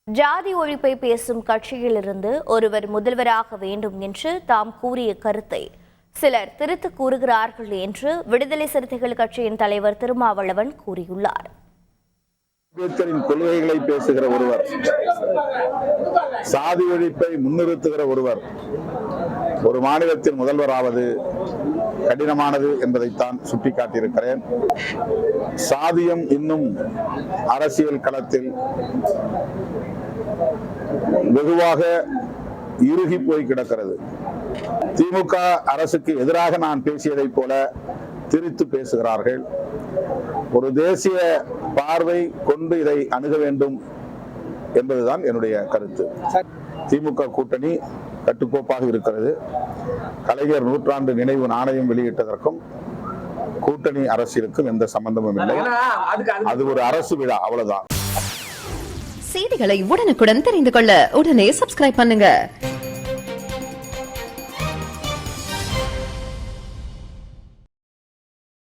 ஜாதி ஒழிப்பை பேசும் கட்சியிலிருந்து ஒருவர் முதல்வராக வேண்டும் என்று தாம் கூறிய கருத்தை சிலர் திரித்து கூறுகிறார்கள் என்று விடுதலை சிறுத்தைகள் கட்சியின் தலைவர் திருமாவளவன் கூறியுள்ளார். அம்பேத்கரின் கொள்கைகளை பேசுகிற ஒருவர், சாதி ஒழிப்பை முன்னிறுத்துகிற ஒருவர் ஒரு மாநிலத்தின் முதல்வராவது கடினமானது என்பதைத்தான் சுட்டிக்காட்டியிருக்கிறேன். சாதியம் இன்னும் அரசியல் களத்தில் வெகுவாக இறுகி போய் கிடக்கிறது. திமுக அரசுக்கு எதிராக நான் பேசியதை போல திரித்து பேசுகிறார்கள். ஒரு தேசிய பார்வை கொண்டு இதை அணுக வேண்டும் என்பதுதான் என்னுடைய கருத்து. திமுக கூட்டணி கட்டுக்கோப்பாக இருக்கிறது. கலைஞர் நூற்றாண்டு நினைவு நாணயம் வெளியிட்டதற்கும் கூட்டணி அரசியலுக்கும் எந்த சம்பந்தமும் இல்லை. அது ஒரு அரசு விழா, அவ்வளவுதான். செய்திகளை உடனுக்குடன் தெரிந்து கொள்ள உடனே சப்ஸ்கிரைப் பண்ணுங்க.